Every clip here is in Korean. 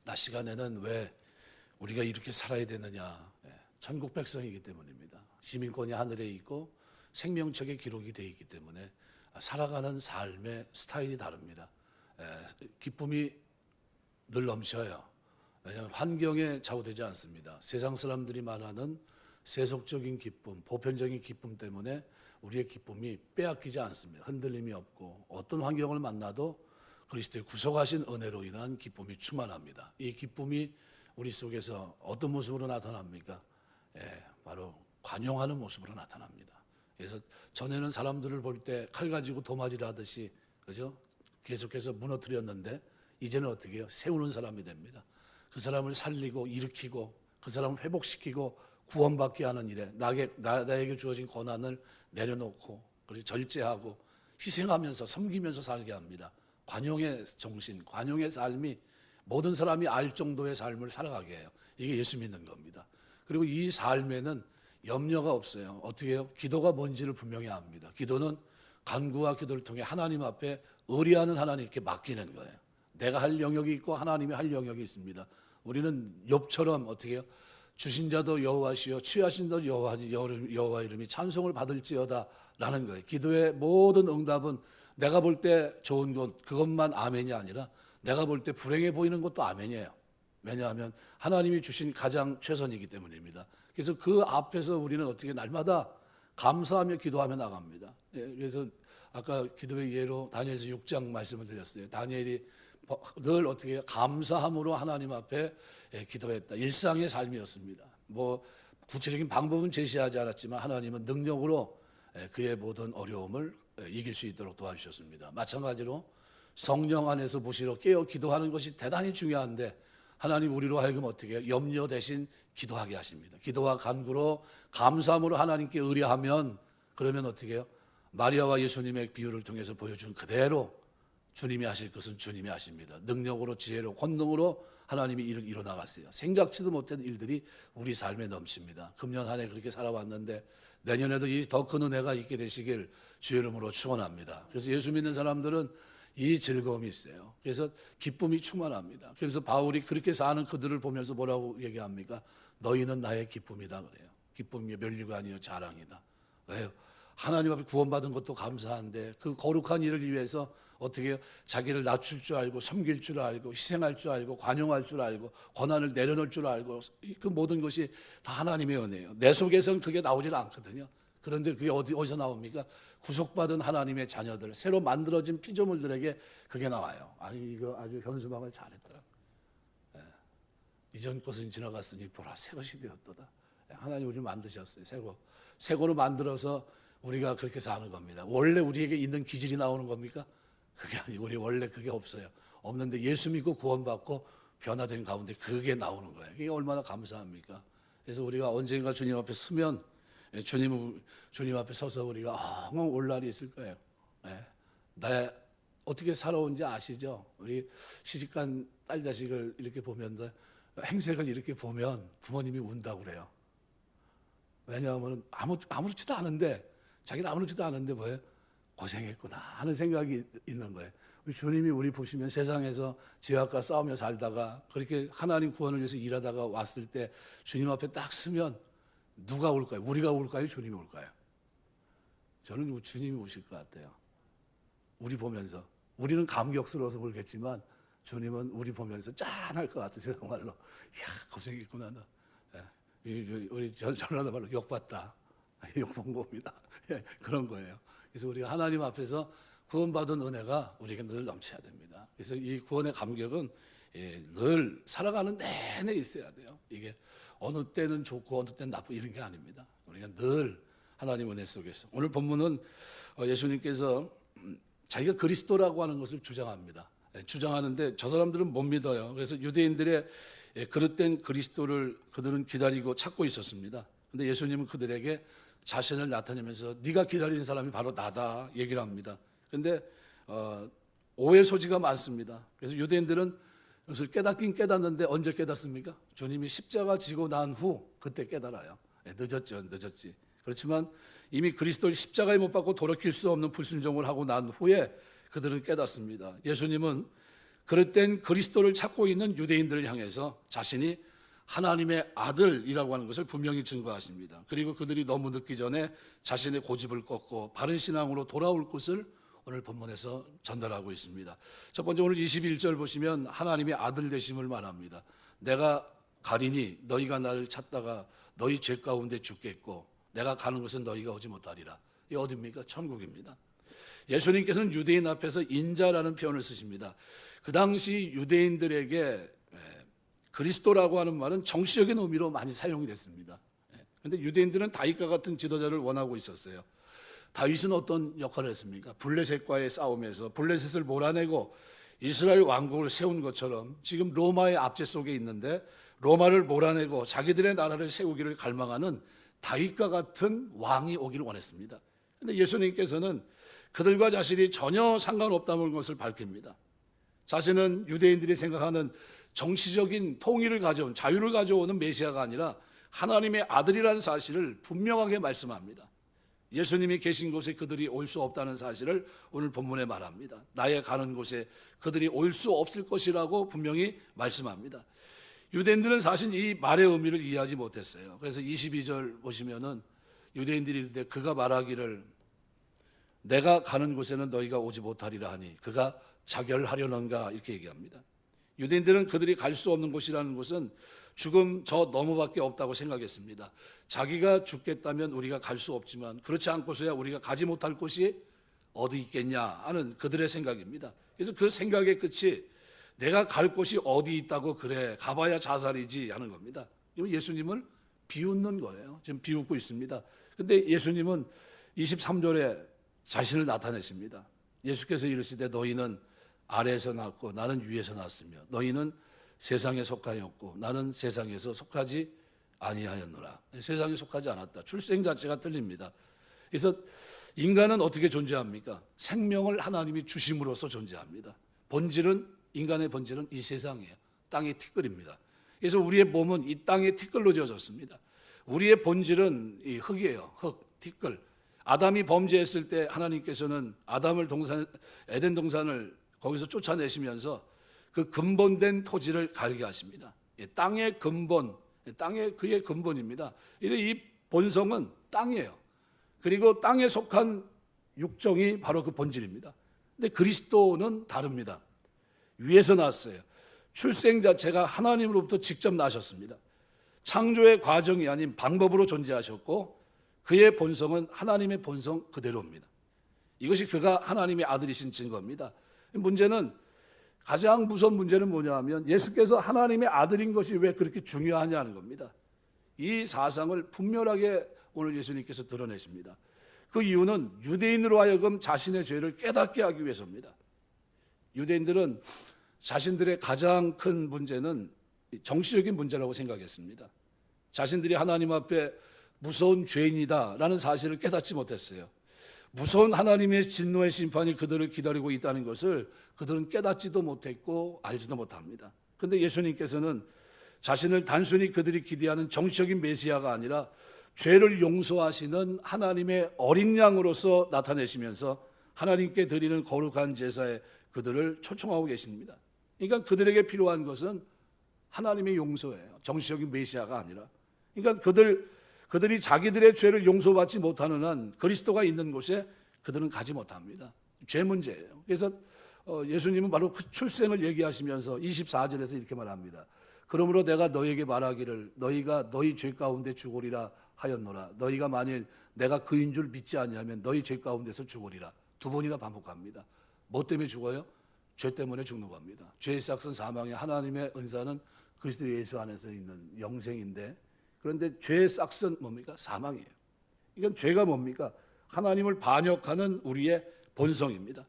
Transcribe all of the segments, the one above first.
낮 시간에는 왜 우리가 이렇게 살아야 되느냐? 천국 백성이기 때문입니다. 시민권이 하늘에 있고 생명책에 기록이 되어 있기 때문에 살아가는 삶의 스타일이 다릅니다. 기쁨이 늘 넘쳐요. 왜냐하면 환경에 좌우되지 않습니다. 세상 사람들이 말하는 세속적인 기쁨, 보편적인 기쁨 때문에 우리의 기쁨이 빼앗기지 않습니다. 흔들림이 없고 어떤 환경을 만나도 그리스도의 구속하신 은혜로 인한 기쁨이 충만합니다. 이 기쁨이 우리 속에서 어떤 모습으로 나타납니까? 바로 관용하는 모습으로 나타납니다. 그래서 전에는 사람들을 볼 때 칼 가지고 도마질 하듯이, 그죠? 계속해서 무너뜨렸는데 이제는 어떻게 해요? 세우는 사람이 됩니다. 그 사람을 살리고 일으키고 그 사람을 회복시키고 구원받게 하는 일에 나에게 주어진 권한을 내려놓고 그리고 절제하고 희생하면서 섬기면서 살게 합니다. 관용의 정신, 관용의 삶이 모든 사람이 알 정도의 삶을 살아가게 해요. 이게 예수 믿는 겁니다. 그리고 이 삶에는 염려가 없어요. 어떻게 해요? 기도가 뭔지를 분명히 압니다. 기도는 간구와 기도를 통해 하나님 앞에 의리하는 하나님께 맡기는 거예요. 내가 할 영역이 있고 하나님이 할 영역이 있습니다. 우리는 욥처럼 어떻게 해요? 주신 자도 여호와시요 취하신 자도 여호와 이름이 찬송을 받을지어다 라는 거예요. 기도의 모든 응답은 내가 볼 때 좋은 것 그것만 아멘이 아니라 내가 볼 때 불행해 보이는 것도 아멘이에요. 왜냐하면 하나님이 주신 가장 최선이기 때문입니다. 그래서 그 앞에서 우리는 어떻게 날마다 감사하며 기도하며 나갑니다. 그래서 아까 기도의 예로 다니엘서 6장 말씀을 드렸어요. 다니엘이 늘 어떻게 감사함으로 하나님 앞에 기도했다. 일상의 삶이었습니다. 뭐 구체적인 방법은 제시하지 않았지만 하나님은 능력으로 그의 모든 어려움을 이길 수 있도록 도와주셨습니다. 마찬가지로 성령 안에서 무시로 깨어 기도하는 것이 대단히 중요한데 하나님 우리로 하여금 어떻게 해요? 염려 대신 기도하게 하십니다. 기도와 간구로 감사함으로 하나님께 의뢰하면 그러면 어떻게 해요? 마리아와 예수님의 비유를 통해서 보여준 그대로 주님이 하실 것은 주님이 하십니다. 능력으로 지혜로 권능으로 하나님이 일을 이뤄나갔어요. 생각지도 못한 일들이 우리 삶에 넘칩니다. 금년 한 해 그렇게 살아왔는데 내년에도 이 더 큰 은혜가 있게 되시길 주의 이름으로 축원합니다. 그래서 예수 믿는 사람들은 이 즐거움이 있어요. 그래서 기쁨이 충만합니다. 그래서 바울이 그렇게 사는 그들을 보면서 뭐라고 얘기합니까? 너희는 나의 기쁨이다 그래요. 기쁨이 멸류가 아니요 자랑이다. 왜요? 하나님 앞에 구원받은 것도 감사한데 그 거룩한 일을 위해서 어떻게 해요? 자기를 낮출 줄 알고 섬길 줄 알고 희생할 줄 알고 관용할 줄 알고 권한을 내려놓을 줄 알고 그 모든 것이 다 하나님의 은혜예요. 내 속에서는 그게 나오질 않거든요. 그런데 그게 어디서 나옵니까? 구속받은 하나님의 자녀들, 새로 만들어진 피조물들에게 그게 나와요. 아니 이거 아주 현수막을 잘했더라. 이전 것은 지나갔으니 보라 새 것이 되었도다. 하나님 우리 만드셨어요. 새거로 만들어서 우리가 그렇게 사는 겁니다. 원래 우리에게 있는 기질이 나오는 겁니까? 그게 아니고 우리 원래 그게 없어요. 없는데 예수 믿고 구원받고 변화된 가운데 그게 나오는 거예요. 이게 얼마나 감사합니까? 그래서 우리가 언젠가 주님 앞에 서면 주님 앞에 서서 우리가 엉엉 올 날이 있을 거예요. 나 어떻게 살아온지 아시죠? 우리 시집간 딸 자식을 이렇게 보면서 행색을 이렇게 보면 부모님이 운다고 그래요. 왜냐하면 아무렇지도 않은데 자기는 아무렇지도 않은데 뭐예요? 고생했구나 하는 생각이 있는 거예요. 우리 주님이 우리 보시면 세상에서 죄악과 싸우며 살다가 그렇게 하나님 구원을 위해서 일하다가 왔을 때 주님 앞에 딱 서면 누가 올까요? 우리가 올까요? 주님이 올까요? 저는 주님이 오실 것 같아요. 우리 보면서 우리는 감격스러워서 울겠지만 주님은 우리 보면서 짠할 것 같으세요. 정말로 이야 고생했구나 너. 우리 전라도 말로 욕봤다. 욕본 겁니다. 그런 거예요. 그래서 우리가 하나님 앞에서 구원받은 은혜가 우리에게 늘 넘쳐야 됩니다. 그래서 이 구원의 감격은 늘 살아가는 내내 있어야 돼요. 이게 어느 때는 좋고 어느 때는 나쁘고 이런 게 아닙니다. 우리가 늘 하나님 은혜 속에서 오늘 본문은 예수님께서 자기가 그리스도라고 하는 것을 주장합니다. 주장하는데 저 사람들은 못 믿어요. 그래서 유대인들의 그릇된 그리스도를 그들은 기다리고 찾고 있었습니다. 그런데 예수님은 그들에게 자신을 나타내면서 네가 기다리는 사람이 바로 나다 얘기를 합니다. 그런데 오해 소지가 많습니다. 그래서 유대인들은 그것을 깨닫긴 깨닫는데 언제 깨닫습니까? 주님이 십자가 지고 난 후 그때 깨달아요. 늦었지. 그렇지만 이미 그리스도를 십자가에 못 박고 돌이킬 수 없는 불순종을 하고 난 후에 그들은 깨닫습니다. 예수님은 그럴 땐 그리스도를 찾고 있는 유대인들을 향해서 자신이 하나님의 아들이라고 하는 것을 분명히 증거하십니다. 그리고 그들이 너무 늦기 전에 자신의 고집을 꺾고 바른 신앙으로 돌아올 것을 오늘 본문에서 전달하고 있습니다. 첫 번째 오늘 21절 보시면 하나님의 아들 되심을 말합니다. 내가 가리니 너희가 나를 찾다가 너희 죄 가운데 죽겠고 내가 가는 것은 너희가 오지 못하리라. 이 어디입니까? 천국입니다. 예수님께서는 유대인 앞에서 인자라는 표현을 쓰십니다. 그 당시 유대인들에게 그리스도라고 하는 말은 정치적인 의미로 많이 사용이 됐습니다. 그런데 유대인들은 다윗과 같은 지도자를 원하고 있었어요. 다윗은 어떤 역할을 했습니까? 블레셋과의 싸움에서 블레셋을 몰아내고 이스라엘 왕국을 세운 것처럼 지금 로마의 압제 속에 있는데 로마를 몰아내고 자기들의 나라를 세우기를 갈망하는 다윗과 같은 왕이 오기를 원했습니다. 그런데 예수님께서는 그들과 자신이 전혀 상관없다는 것을 밝힙니다. 자신은 유대인들이 생각하는 정치적인 통일을 가져온, 자유를 가져오는 메시아가 아니라 하나님의 아들이라는 사실을 분명하게 말씀합니다. 예수님이 계신 곳에 그들이 올 수 없다는 사실을 오늘 본문에 말합니다. 나의 가는 곳에 그들이 올 수 없을 것이라고 분명히 말씀합니다. 유대인들은 사실 이 말의 의미를 이해하지 못했어요. 그래서 22절 보시면은 유대인들이 이르되 그가 말하기를 내가 가는 곳에는 너희가 오지 못하리라 하니 그가 자결하려는가 이렇게 얘기합니다. 유대인들은 그들이 갈 수 없는 곳이라는 것은 죽음 저 너머밖에 없다고 생각했습니다. 자기가 죽겠다면 우리가 갈 수 없지만 그렇지 않고서야 우리가 가지 못할 곳이 어디 있겠냐 하는 그들의 생각입니다. 그래서 그 생각의 끝이 내가 갈 곳이 어디 있다고 그래 가봐야 자살이지 하는 겁니다. 예수님을 비웃는 거예요. 지금 비웃고 있습니다. 그런데 예수님은 23절에 자신을 나타내십니다. 예수께서 이르시되 너희는 아래에서 났고 나는 위에서 났으며 너희는 세상에 속하였고 나는 세상에서 속하지 아니하였노라. 세상에 속하지 않았다. 출생 자체가 틀립니다. 그래서 인간은 어떻게 존재합니까? 생명을 하나님이 주심으로써 존재합니다. 본질은 인간의 본질은 이 세상이에요. 땅의 티끌입니다. 그래서 우리의 몸은 이 땅의 티끌로 지어졌습니다. 우리의 본질은 이 흙이에요. 흙, 티끌. 아담이 범죄했을 때 하나님께서는 아담을 에덴 동산을 거기서 쫓아내시면서 그 근본된 토지를 갈게 하십니다. 땅의 근본, 그의 근본입니다. 이 본성은 땅이에요. 그리고 땅에 속한 육정이 바로 그 본질입니다. 근데 그리스도는 다릅니다. 위에서 났어요. 출생 자체가 하나님으로부터 직접 나셨습니다. 창조의 과정이 아닌 방법으로 존재하셨고 그의 본성은 하나님의 본성 그대로입니다. 이것이 그가 하나님의 아들이신 증거입니다. 문제는 가장 무서운 문제는 뭐냐 하면 예수께서 하나님의 아들인 것이 왜 그렇게 중요하냐는 겁니다. 이 사상을 분명하게 오늘 예수님께서 드러내십니다. 그 이유는 유대인으로 하여금 자신의 죄를 깨닫게 하기 위해서입니다. 유대인들은 자신들의 가장 큰 문제는 정치적인 문제라고 생각했습니다. 자신들이 하나님 앞에 무서운 죄인이다라는 사실을 깨닫지 못했어요. 무서운 하나님의 진노의 심판이 그들을 기다리고 있다는 것을 그들은 깨닫지도 못했고 알지도 못합니다. 그런데 예수님께서는 자신을 단순히 그들이 기대하는 정치적인 메시아가 아니라 죄를 용서하시는 하나님의 어린 양으로서 나타내시면서 하나님께 드리는 거룩한 제사에 그들을 초청하고 계십니다. 그러니까 그들에게 필요한 것은 하나님의 용서예요. 정치적인 메시아가 아니라. 그러니까 그들이 자기들의 죄를 용서받지 못하는 한 그리스도가 있는 곳에 그들은 가지 못합니다. 죄 문제예요. 그래서 예수님은 바로 그 출생을 얘기하시면서 24절에서 이렇게 말합니다. 그러므로 내가 너희에게 말하기를 너희가 너희 죄 가운데 죽으리라 하였노라. 너희가 만일 내가 그인 줄 믿지 아니하면 너희 죄 가운데서 죽으리라. 두 번이나 반복합니다. 뭐 때문에 죽어요? 죄 때문에 죽는 겁니다. 죄의 싹은 사망이에요. 하나님의 은사는 그리스도 예수 안에서 있는 영생인데 그런데 죄의 싹은 뭡니까? 사망이에요. 이건 죄가 뭡니까? 하나님을 반역하는 우리의 본성입니다.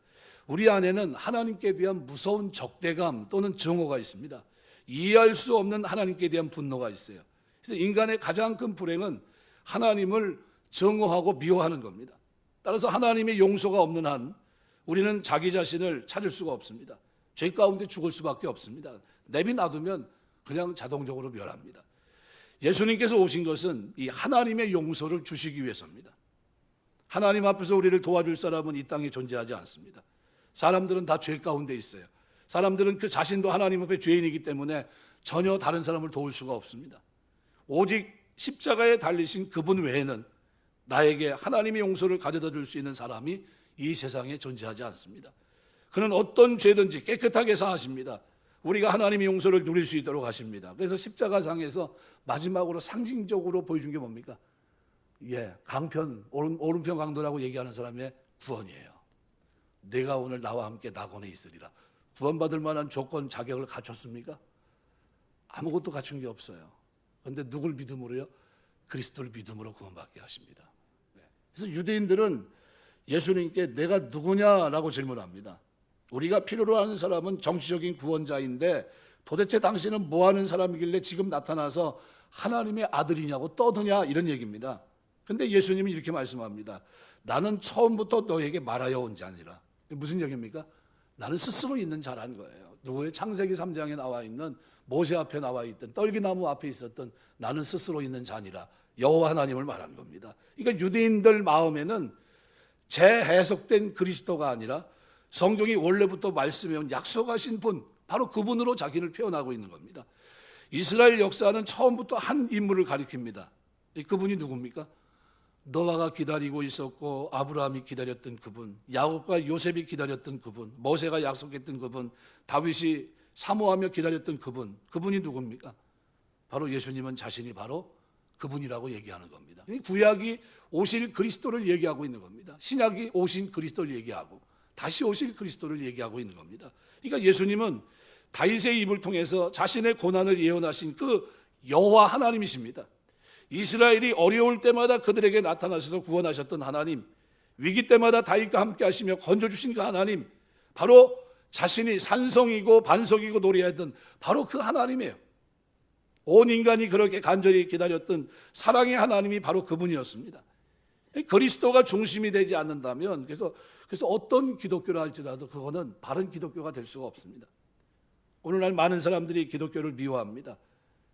우리 안에는 하나님께 대한 무서운 적대감 또는 증오가 있습니다. 이해할 수 없는 하나님께 대한 분노가 있어요. 그래서 인간의 가장 큰 불행은 하나님을 증오하고 미워하는 겁니다. 따라서 하나님의 용서가 없는 한 우리는 자기 자신을 찾을 수가 없습니다. 죄 가운데 죽을 수밖에 없습니다. 내비놔두면 그냥 자동적으로 멸합니다. 예수님께서 오신 것은 이 하나님의 용서를 주시기 위해서입니다. 하나님 앞에서 우리를 도와줄 사람은 이 땅에 존재하지 않습니다. 사람들은 다 죄 가운데 있어요. 사람들은 그 자신도 하나님 앞에 죄인이기 때문에 전혀 다른 사람을 도울 수가 없습니다. 오직 십자가에 달리신 그분 외에는 나에게 하나님의 용서를 가져다 줄 수 있는 사람이 이 세상에 존재하지 않습니다. 그는 어떤 죄든지 깨끗하게 사하십니다. 우리가 하나님의 용서를 누릴 수 있도록 하십니다. 그래서 십자가상에서 마지막으로 상징적으로 보여준 게 뭡니까? 강편, 오른편 강도라고 얘기하는 사람의 구원이에요. 내가 오늘 나와 함께 낙원에 있으리라. 구원받을 만한 조건, 자격을 갖췄습니까? 아무것도 갖춘 게 없어요. 그런데 누굴 믿음으로요? 그리스도를 믿음으로 구원받게 하십니다. 그래서 유대인들은 예수님께 내가 누구냐라고 질문합니다. 우리가 필요로 하는 사람은 정치적인 구원자인데 도대체 당신은 뭐 하는 사람이길래 지금 나타나서 하나님의 아들이냐고 떠드냐, 이런 얘기입니다. 근데 예수님이 이렇게 말씀합니다. 나는 처음부터 너에게 말하여 온 자니라. 무슨 얘기입니까? 나는 스스로 있는 자라는 거예요. 누구의 창세기 3장에 나와 있는 모세 앞에 나와 있던 떨기나무 앞에 있었던 나는 스스로 있는 자니라, 여호와 하나님을 말하는 겁니다. 그러니까 유대인들 마음에는 재해석된 그리스도가 아니라 성경이 원래부터 말씀해온 약속하신 분, 바로 그분으로 자기를 표현하고 있는 겁니다. 이스라엘 역사는 처음부터 한 인물을 가리킵니다. 그분이 누굽니까? 노아가 기다리고 있었고 아브라함이 기다렸던 그분, 야곱과 요셉이 기다렸던 그분, 모세가 약속했던 그분, 다윗이 사모하며 기다렸던 그분, 그분이 누굽니까? 바로 예수님은 자신이 바로 그분이라고 얘기하는 겁니다. 구약이 오실 그리스도를 얘기하고 있는 겁니다. 신약이 오신 그리스도를 얘기하고 다시 오실 그리스도를 얘기하고 있는 겁니다. 그러니까 예수님은 다윗의 입을 통해서 자신의 고난을 예언하신 그 여호와 하나님이십니다. 이스라엘이 어려울 때마다 그들에게 나타나셔서 구원하셨던 하나님, 위기 때마다 다윗과 함께 하시며 건져주신 그 하나님, 바로 자신이 산성이고 반석이고 노래하던 바로 그 하나님이에요. 온 인간이 그렇게 간절히 기다렸던 사랑의 하나님이 바로 그분이었습니다. 그리스도가 중심이 되지 않는다면, 그래서 어떤 기독교라 할지라도 그거는 바른 기독교가 될 수가 없습니다. 오늘날 많은 사람들이 기독교를 미워합니다.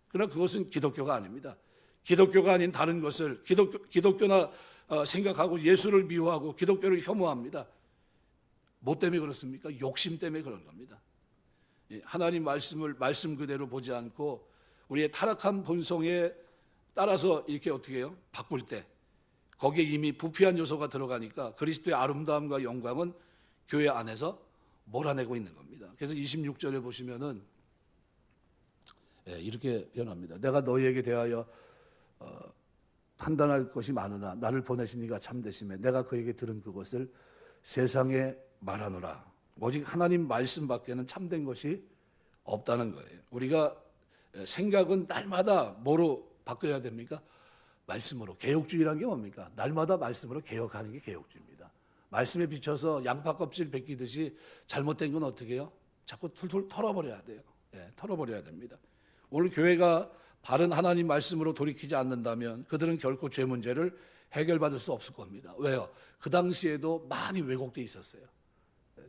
그러나 그것은 기독교가 아닙니다. 기독교가 아닌 다른 것을 기독교나 생각하고 예수를 미워하고 기독교를 혐오합니다. 뭐 때문에 그렇습니까? 욕심 때문에 그런 겁니다. 하나님 말씀을 말씀 그대로 보지 않고 우리의 타락한 본성에 따라서 이렇게 어떻게 해요? 바꿀 때 거기에 이미 부패한 요소가 들어가니까 그리스도의 아름다움과 영광은 교회 안에서 몰아내고 있는 겁니다. 그래서 26절에 보시면은 이렇게 표현합니다. 내가 너희에게 대하여 판단할 것이 많으나 나를 보내신 이가 참되심에 내가 그에게 들은 그것을 세상에 말하노라. 오직 하나님 말씀밖에는 참된 것이 없다는 거예요. 우리가 생각은 날마다 뭐로 바꿔야 됩니까? 말씀으로. 개혁주의라는 게 뭡니까? 날마다 말씀으로 개혁하는 게 개혁주의입니다. 말씀에 비춰서 양파 껍질 벗기듯이 잘못된 건 어떻게 해요? 자꾸 툴툴 털어버려야 돼요. 털어버려야 됩니다. 오늘 교회가 바른 하나님 말씀으로 돌이키지 않는다면 그들은 결코 죄 문제를 해결받을 수 없을 겁니다. 왜요? 그 당시에도 많이 왜곡되어 있었어요.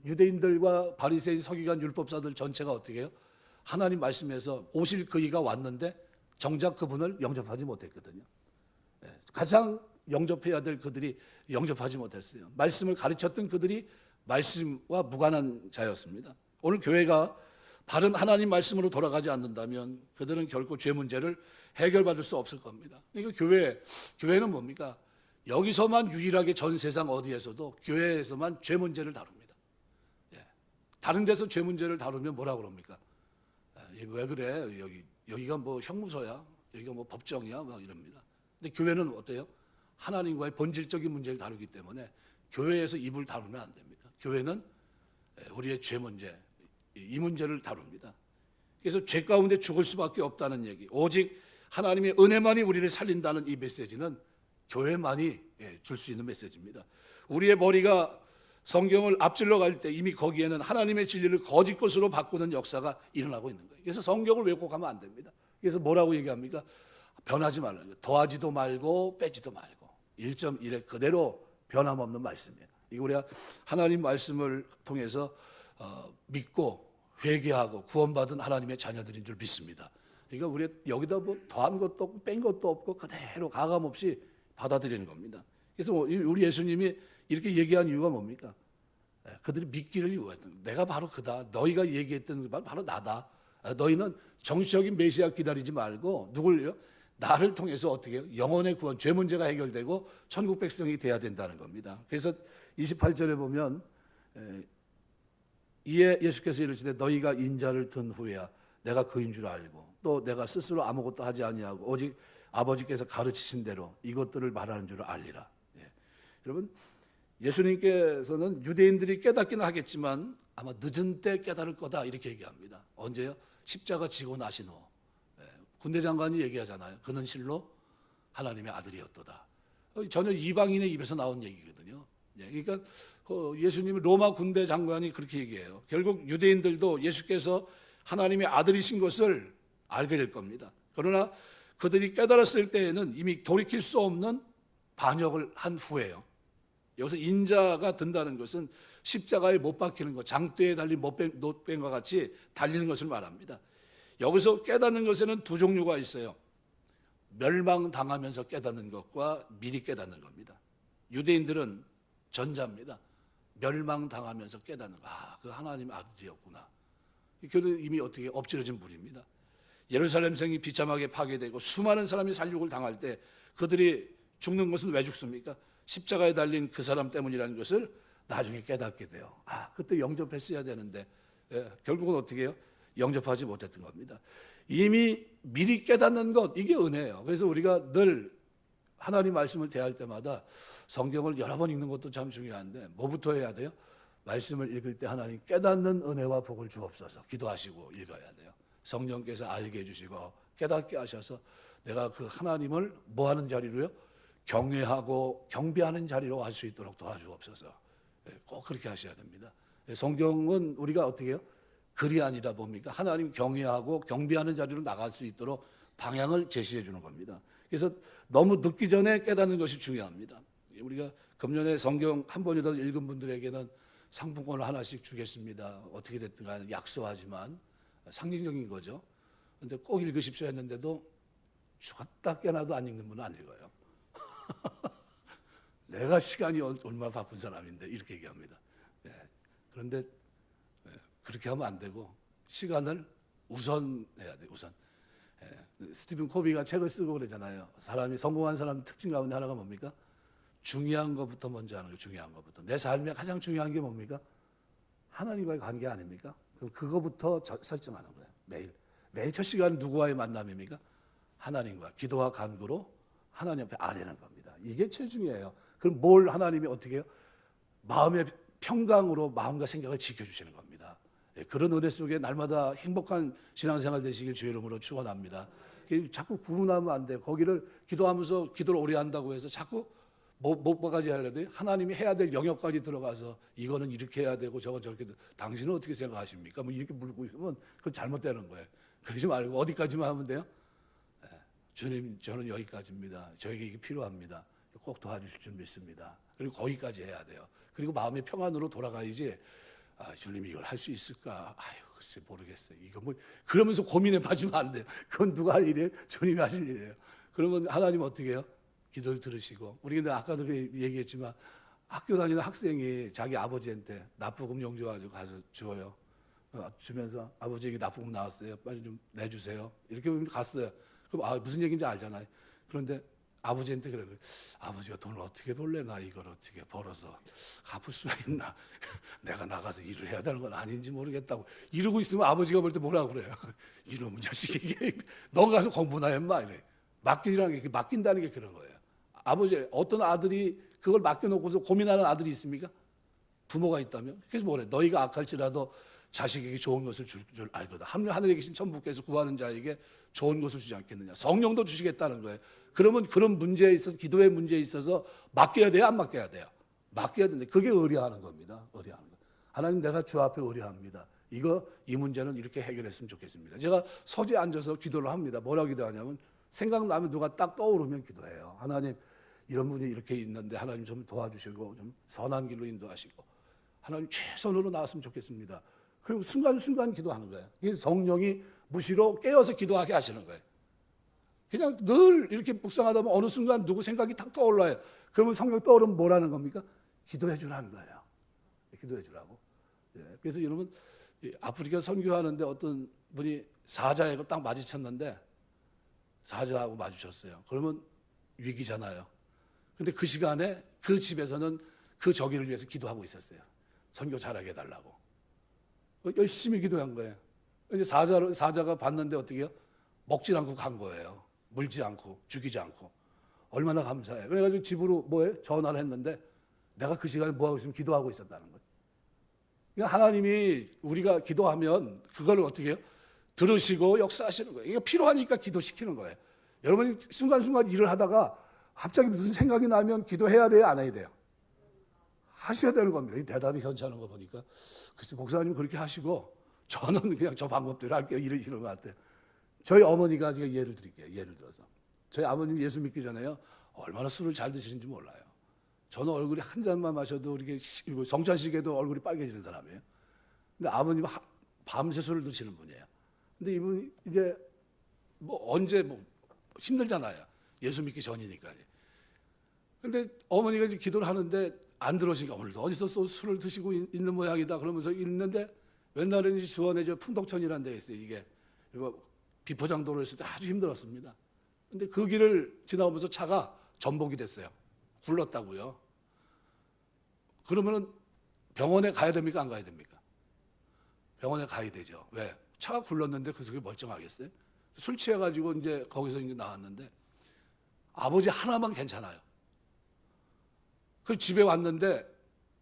유대인들과 바리새인, 서기관, 율법사들 전체가 어떻게 해요? 하나님 말씀에서 오실 그이가 왔는데 정작 그분을 영접하지 못했거든요. 가장 영접해야 될 그들이 영접하지 못했어요. 말씀을 가르쳤던 그들이 말씀과 무관한 자였습니다. 오늘 교회가 바른 하나님 말씀으로 돌아가지 않는다면 그들은 결코 죄 문제를 해결받을 수 없을 겁니다. 그러니까 교회는 뭡니까? 여기서만 유일하게 전 세상 어디에서도 교회에서만 죄 문제를 다룹니다. 다른 데서 죄 문제를 다루면 뭐라 그럽니까? 왜 그래? 여기가 뭐 형무소야? 여기가 뭐 법정이야? 막 이럽니다. 근데 교회는 어때요? 하나님과의 본질적인 문제를 다루기 때문에 교회에서 입을 다루면 안 됩니다. 교회는 우리의 죄 문제, 이 문제를 다룹니다. 그래서 죄 가운데 죽을 수밖에 없다는 얘기, 오직 하나님의 은혜만이 우리를 살린다는 이 메시지는 교회만이 줄 수 있는 메시지입니다. 우리의 머리가 성경을 앞질러 갈 때 이미 거기에는 하나님의 진리를 거짓 것으로 바꾸는 역사가 일어나고 있는 거예요. 그래서 성경을 왜곡하면 안 됩니다. 그래서 뭐라고 얘기합니까? 변하지 말라고. 더하지도 말고 빼지도 말고 1.1에 그대로 변함없는 말씀이에요. 이거 우리가 하나님 말씀을 통해서 믿고 회개하고 구원받은 하나님의 자녀들인 줄 믿습니다. 그러니까 우리 여기다 뭐 더한 것도 없고 뺀 것도 없고 그대로 가감 없이 받아들이는 겁니다. 그래서 우리 예수님이 이렇게 얘기한 이유가 뭡니까? 그들이 믿기를 요구했던, 내가 바로 그다. 너희가 얘기했던 그 바로 나다. 너희는 정치적인 메시아 기다리지 말고 누굴요? 나를 통해서 어떻게 해요? 영혼의 구원, 죄 문제가 해결되고 천국 백성이 돼야 된다는 겁니다. 그래서 28절에 보면 이에 예수께서 이르시되 너희가 인자를 든 후에야 내가 그인 줄 알고 또 내가 스스로 아무것도 하지 아니하고 오직 아버지께서 가르치신 대로 이것들을 말하는 줄 알리라. 여러분, 예수님께서는 유대인들이 깨닫기는 하겠지만 아마 늦은 때 깨달을 거다 이렇게 얘기합니다. 언제요? 십자가 지고 나신 후. 군대 장관이 얘기하잖아요. 그는 실로 하나님의 아들이었도다. 전혀 이방인의 입에서 나온 얘기거든요. 그러니까 예수님이 로마 군대 장관이 그렇게 얘기해요. 결국 유대인들도 예수께서 하나님의 아들이신 것을 알게 될 겁니다. 그러나 그들이 깨달았을 때에는 이미 돌이킬 수 없는 반역을 한 후에요. 여기서 인자가 든다는 것은 십자가에 못 박히는 것, 장대에 달린 못뱀과 같이 달리는 것을 말합니다. 여기서 깨닫는 것에는 두 종류가 있어요. 멸망당하면서 깨닫는 것과 미리 깨닫는 겁니다. 유대인들은 전자입니다. 멸망당하면서 깨닫는 거. 그 하나님 아들이었구나. 그들은 이미 어떻게 엎질러진 물입니다. 예루살렘 성이 비참하게 파괴되고 수많은 사람이 살육을 당할 때 그들이 죽는 것은 왜 죽습니까? 십자가에 달린 그 사람 때문이라는 것을 나중에 깨닫게 돼요. 그때 영접했어야 되는데 결국은 어떻게 해요? 영접하지 못했던 겁니다. 이미 미리 깨닫는 것, 이게 은혜예요. 그래서 우리가 늘 하나님 말씀을 대할 때마다 성경을 여러 번 읽는 것도 참 중요한데 뭐부터 해야 돼요? 말씀을 읽을 때 하나님 깨닫는 은혜와 복을 주옵소서 기도하시고 읽어야 돼요. 성령께서 알게 해주시고 깨닫게 하셔서 내가 그 하나님을 뭐하는 자리로요? 경외하고 경배하는 자리로 할 수 있도록 도와주옵소서. 꼭 그렇게 하셔야 됩니다. 성경은 우리가 어떻게 해요? 글이 아니라 뭡니까? 하나님 경외하고 경배하는 자리로 나갈 수 있도록 방향을 제시해 주는 겁니다. 그래서 너무 늦기 전에 깨닫는 것이 중요합니다. 우리가 금년에 성경 한 번이라도 읽은 분들에게는 상품권을 하나씩 주겠습니다. 어떻게 됐든 간에 약소하지만 상징적인 거죠. 그런데 꼭 읽으십시오 했는데도 죽었다 깨나도 안 읽는 분은 안 읽어요. 내가 시간이 얼마나 바쁜 사람인데 이렇게 얘기합니다. 그런데 그렇게 하면 안 되고 시간을 우선해야 돼요. 우선. 스티븐 코비가 책을 쓰고 그러잖아요. 사람이 성공한 사람 특징 가운데 하나가 뭡니까? 중요한 것부터 먼저 하는 거예요. 중요한 것부터. 내 삶에 가장 중요한 게 뭡니까? 하나님과의 관계 아닙니까? 그럼 그거부터 설정하는 거예요. 매일 첫 시간 누구와의 만남입니까? 하나님과 기도와 간구로 하나님 앞에 아뢰는 겁니다. 이게 제일 중요해요. 그럼 뭘 하나님이 어떻게 해요? 마음의 평강으로 마음과 생각을 지켜주시는 겁니다. 그런 은혜 속에 날마다 행복한 신앙생활 되시길 주의 이름으로 축원합니다. 자꾸 구분하면 안 돼요. 거기를 기도하면서 기도를 오래 한다고 해서 자꾸 뭐까지 하려고 해요? 하나님이 해야 될 영역까지 들어가서 이거는 이렇게 해야 되고 저건 저렇게 당신은 어떻게 생각하십니까? 뭐 이렇게 물고 있으면 그건 잘못되는 거예요. 그러지 말고 어디까지만 하면 돼요? 주님, 저는 여기까지입니다. 저에게 이게 필요합니다. 꼭 도와주실 줄 믿습니다. 그리고 거기까지 해야 돼요. 그리고 마음의 평안으로 돌아가야지. 주님 이걸 할 수 있을까? 글쎄 모르겠어요. 이거 뭐 그러면서 고민에 빠지면 안 돼요. 그건 누가 할 일이에요? 주님이 하실 일이에요. 그러면 하나님 어떻게 해요? 기도를 들으시고. 우리 근데 아까도 얘기했지만 학교 다니는 학생이 자기 아버지한테 납부금 용줘가지고 가서 줘요. 주면서 아버지에게 납부금 나왔어요. 빨리 좀 내주세요. 이렇게 갔어요. 그럼 무슨 얘기인지 알잖아요. 그런데 아버지한테 그래요. 아버지가 돈을 어떻게 벌래나 이걸 어떻게 벌어서 갚을 수가 있나. 내가 나가서 일을 해야 되는 건 아닌지 모르겠다고 이러고 있으면 아버지가 볼 때 뭐라고 그래요. 이놈의 자식이 너가 가서 공부나 했마 이래. 맡기라는 게 맡긴다는 게 그런 거예요. 아버지 어떤 아들이 그걸 맡겨놓고서 고민하는 아들이 있습니까? 부모가 있다면. 그래서 뭐래. 너희가 악할지라도 자식에게 좋은 것을 줄 알거든. 하늘에 계신 천부께서 구하는 자에게 좋은 것을 주지 않겠느냐. 성령도 주시겠다는 거예요. 그러면 그런 문제에 있어서 기도의 문제에 있어서 맡겨야 돼요? 안 맡겨야 돼요? 맡겨야 되는데 그게 의뢰하는 겁니다. 의뢰하는 거. 하나님 내가 주 앞에 의뢰합니다. 이 문제는 이렇게 해결했으면 좋겠습니다. 제가 서재에 앉아서 기도를 합니다. 뭐라고 기도하냐면 생각나면 누가 딱 떠오르면 기도해요. 하나님 이런 분이 이렇게 있는데 하나님 좀 도와주시고 좀 선한 길로 인도하시고 하나님 최선으로 나왔으면 좋겠습니다. 그리고 순간순간 기도하는 거예요. 성령이 무시로 깨어서 기도하게 하시는 거예요. 그냥 늘 이렇게 묵상하다 보면 어느 순간 누구 생각이 탁 떠올라요. 그러면 성령 떠오르면 뭐라는 겁니까? 기도해 주라는 거예요. 기도해 주라고. 예, 그래서 여러분 아프리카 선교하는데 어떤 분이 사자하고 딱 마주쳤는데 사자하고 마주쳤어요. 그러면 위기잖아요. 근데 그 시간에 그 집에서는 그 저기를 위해서 기도하고 있었어요. 선교 잘하게 해달라고. 열심히 기도한 거예요. 이제 사자가 봤는데 어떻게 해요? 먹지 않고 간 거예요. 물지 않고 죽이지 않고. 얼마나 감사해요. 그래가지고 집으로 뭐해? 전화를 했는데 내가 그 시간에 뭐하고 있으면 기도하고 있었다는 거예요. 그러니까 하나님이 우리가 기도하면 그걸 어떻게 해요? 들으시고 역사하시는 거예요. 이게 필요하니까 기도시키는 거예요. 여러분이 순간순간 일을 하다가 갑자기 무슨 생각이 나면 기도해야 돼요? 안 해야 돼요? 하셔야 되는 겁니다. 이 대답이 현찮은 거 보니까 글쎄 목사님 그렇게 하시고 저는 그냥 저 방법대로 할게요. 이러시는 것 같아요. 저희 어머니가 제가 예를 드릴게요. 예를 들어서 저희 아버님 예수 믿기 전에요. 얼마나 술을 잘 드시는지 몰라요. 저는 얼굴이 한 잔만 마셔도 이렇게 성찬식에도 얼굴이 빨개지는 사람이에요. 근데 아버님은 밤새 술을 드시는 분이에요. 근데 이분이 이제 뭐 언제 뭐 힘들잖아요. 예수 믿기 전이니까. 근데 어머니가 이제 기도를 하는데 안 들어오시니까 오늘도 어디서 술을 드시고 있는 모양이다 그러면서 있는데 옛날에는 수원에 저 풍덕천이라는 데 있어요. 이게 이거 비포장도로 있을 때 아주 힘들었습니다. 근데 그 길을 지나오면서 차가 전복이 됐어요. 굴렀다고요. 그러면은 병원에 가야 됩니까? 안 가야 됩니까? 병원에 가야 되죠. 왜? 차가 굴렀는데 그 속에 멀쩡하겠어요? 술 취해가지고 이제 거기서 이제 나왔는데 아버지 하나만 괜찮아요. 그 집에 왔는데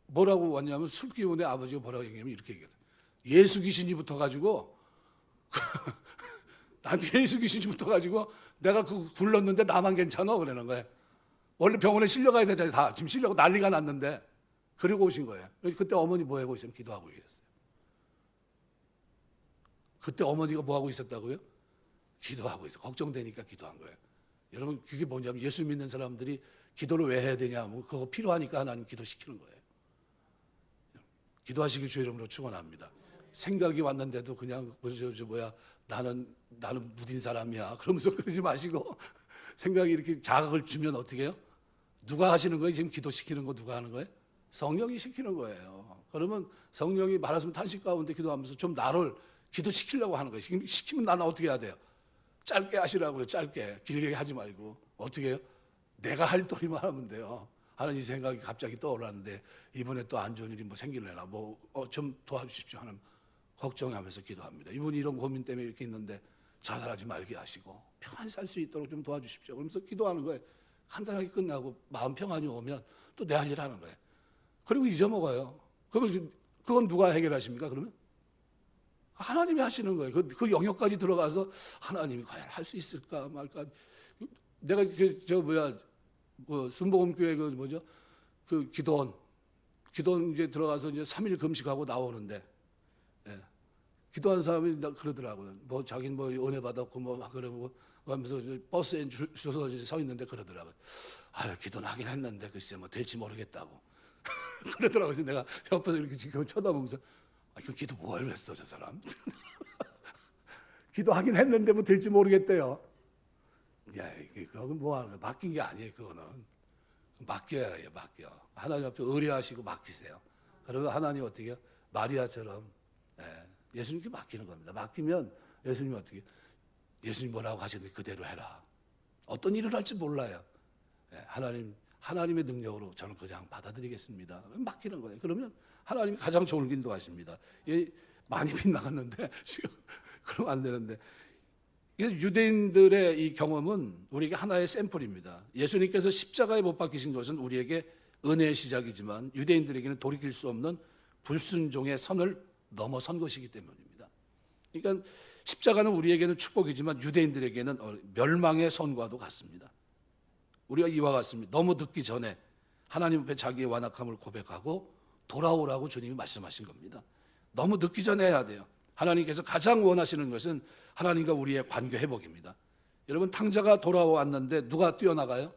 뭐라고 왔냐면 술 기운에 아버지가 뭐라고 얘기하면 이렇게 얘기해요. 예수 귀신이 붙어가지고 나한테 예수 귀신이 붙어가지고 내가 그 굴렀는데 나만 괜찮아 그러는 거예요. 원래 병원에 실려가야 되잖아요. 다 지금 실려고 난리가 났는데 그리고 오신 거예요. 그때 어머니 뭐 하고 있으면 기도하고 계셨어요. 그때 어머니가 뭐 하고 있었다고요? 기도하고 있어. 걱정되니까 기도한 거예요. 여러분 그게 뭐냐면 예수 믿는 사람들이 기도를 왜 해야 되냐? 뭐 그거 필요하니까 하나님 기도시키는 거예요. 기도하시길 주의 이름으로 축원합니다. 생각이 왔는데도 그냥 나는 무딘 사람이야. 그러면서 그러지 마시고 생각이 이렇게 자극을 주면 어떻게 해요? 누가 하시는 거예요? 지금 기도시키는 거 누가 하는 거예요? 성령이 시키는 거예요. 그러면 성령이 말하시면 탄식 가운데 기도하면서 좀 나를 기도시키려고 하는 거예요. 시키면 나는 어떻게 해야 돼요? 짧게 하시라고요. 짧게. 길게 하지 말고. 어떻게 해요? 내가 할 도리만 하면 돼요. 하는 이 생각이 갑자기 떠올랐는데 이번에 또 안 좋은 일이 뭐 생길래나 좀 도와주십시오 하는 걱정하면서 기도합니다. 이분이 이런 고민 때문에 이렇게 있는데 자살하지 말게 하시고 평안히 살 수 있도록 좀 도와주십시오. 그러면서 기도하는 거예요. 간단하게 끝나고 마음 평안이 오면 또 내 할 일 하는 거예요. 그리고 잊어먹어요. 그건 누가 해결하십니까? 그러면 하나님이 하시는 거예요. 그 영역까지 들어가서 하나님이 과연 할 수 있을까 말까. 내가 순복음교회 기도원 이제 들어가서 이제 3일 금식하고 나오는데, 예. 기도한 사람이 그러더라고요. 자기는 은혜 받았고 그러고 하면서 버스에 줄 서서 서 있는데 그러더라고요. 기도는 하긴 했는데 글쎄 될지 모르겠다고. 그러더라고요. 그래서 내가 옆에서 이렇게 지금 쳐다보면서 그 기도 뭘 했어 저 사람? 기도하긴 했는데 될지 모르겠대요. 야, 그건 뭐 하는 거야? 맡긴 게 아니에요, 그거는. 맡겨야 해요, 맡겨. 하나님 앞에 의뢰하시고 맡기세요. 그러면 하나님 어떻게 해요? 마리아처럼 예수님께 맡기는 겁니다. 맡기면 예수님 어떻게 해요? 예수님 뭐라고 하시는데 그대로 해라. 어떤 일을 할지 몰라요. 하나님의 능력으로 저는 그냥 받아들이겠습니다. 맡기는 거예요. 그러면 하나님이 가장 좋은 인도하십니다. 많이 빗나갔는데 지금 그러면 안 되는데. 유대인들의 이 경험은 우리에게 하나의 샘플입니다. 예수님께서 십자가에 못 박히신 것은 우리에게 은혜의 시작이지만 유대인들에게는 돌이킬 수 없는 불순종의 선을 넘어선 것이기 때문입니다. 그러니까 십자가는 우리에게는 축복이지만 유대인들에게는 멸망의 선과도 같습니다. 우리가 이와 같습니다. 너무 늦기 전에 하나님 앞에 자기의 완악함을 고백하고 돌아오라고 주님이 말씀하신 겁니다. 너무 늦기 전에 해야 돼요. 하나님께서 가장 원하시는 것은 하나님과 우리의 관계 회복입니다. 여러분 탕자가 돌아왔는데 누가 뛰어나가요?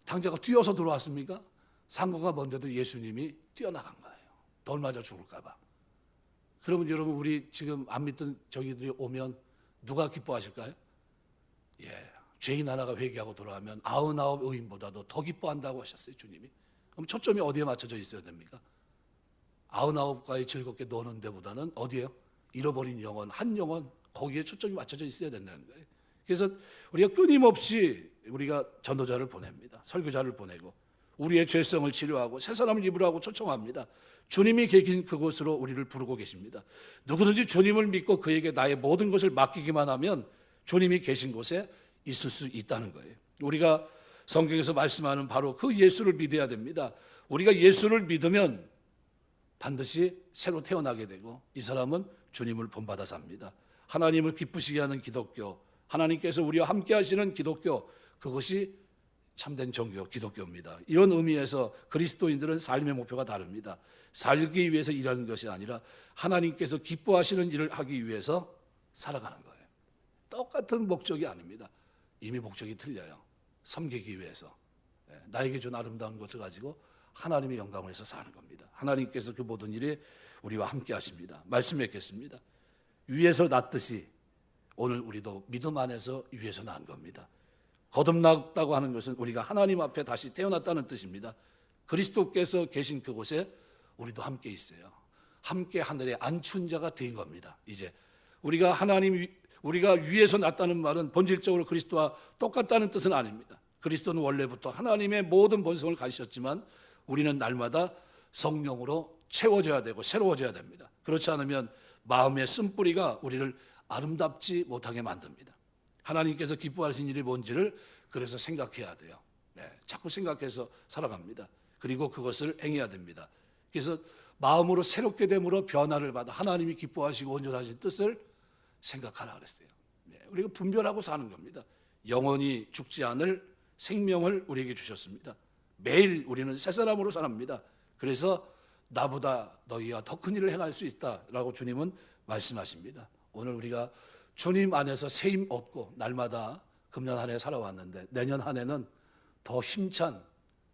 탕자가 뛰어서 돌아왔습니까? 상고가 먼저도 예수님이 뛰어나간 거예요. 돌 맞아 죽을까 봐. 그러면 여러분 우리 지금 안 믿던 저기들이 오면 누가 기뻐하실까요? 죄인 하나가 회개하고 돌아가면 99 의인보다도 더 기뻐한다고 하셨어요, 주님이. 그럼 초점이 어디에 맞춰져 있어야 됩니까? 99가에 즐겁게 노는 데보다는 어디에요? 잃어버린 영혼, 한 영혼, 거기에 초점이 맞춰져 있어야 된다는 거예요. 그래서 우리가 끊임없이 우리가 전도자를 보냅니다. 설교자를 보내고 우리의 죄성을 치료하고 새 사람을 입으라고 초청합니다. 주님이 계신 그곳으로 우리를 부르고 계십니다. 누구든지 주님을 믿고 그에게 나의 모든 것을 맡기기만 하면 주님이 계신 곳에 있을 수 있다는 거예요. 우리가 성경에서 말씀하는 바로 그 예수를 믿어야 됩니다. 우리가 예수를 믿으면 반드시 새로 태어나게 되고 이 사람은 주님을 본받아 삽니다. 하나님을 기쁘시게 하는 기독교, 하나님께서 우리와 함께 하시는 기독교, 그것이 참된 종교, 기독교입니다. 이런 의미에서 그리스도인들은 삶의 목표가 다릅니다. 살기 위해서 일하는 것이 아니라 하나님께서 기뻐하시는 일을 하기 위해서 살아가는 거예요. 똑같은 목적이 아닙니다. 이미 목적이 틀려요. 섬기기 위해서, 나에게 준 아름다운 것을 가지고 하나님의 영광을 위해서 사는 겁니다. 하나님께서 그 모든 일에 우리와 함께 하십니다. 말씀했겠습니다. 위에서 났듯이 오늘 우리도 믿음 안에서 위에서 난 겁니다. 거듭났다고 하는 것은 우리가 하나님 앞에 다시 태어났다는 뜻입니다. 그리스도께서 계신 그곳에 우리도 함께 있어요. 함께 하늘에 앉춘 자가 된 겁니다. 이제 우리가 위에서 났다는 말은 본질적으로 그리스도와 똑같다는 뜻은 아닙니다. 그리스도는 원래부터 하나님의 모든 본성을 가지셨지만 우리는 날마다 성령으로 채워져야 되고 새로워져야 됩니다. 그렇지 않으면 마음의 쓴뿌리가 우리를 아름답지 못하게 만듭니다. 하나님께서 기뻐하신 일이 뭔지를 그래서 생각해야 돼요. 자꾸 생각해서 살아갑니다. 그리고 그것을 행해야 됩니다. 그래서 마음으로 새롭게 됨으로 변화를 받아 하나님이 기뻐하시고 온전하신 뜻을 생각하라 그랬어요. 우리가 분별하고 사는 겁니다. 영원히 죽지 않을 생명을 우리에게 주셨습니다. 매일 우리는 새 사람으로 삽니다. 그래서 나보다 너희가 더 큰 일을 행할 수 있다라고 주님은 말씀하십니다. 오늘 우리가 주님 안에서 새 힘 얻고 날마다 금년 한 해 살아왔는데 내년 한 해는 더 힘찬,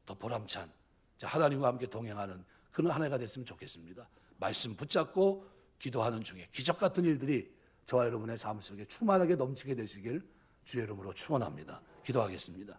더 보람찬 하나님과 함께 동행하는 그런 한 해가 됐으면 좋겠습니다. 말씀 붙잡고 기도하는 중에 기적 같은 일들이 저와 여러분의 삶 속에 충만하게 넘치게 되시길 주의 이름으로 축원합니다. 기도하겠습니다.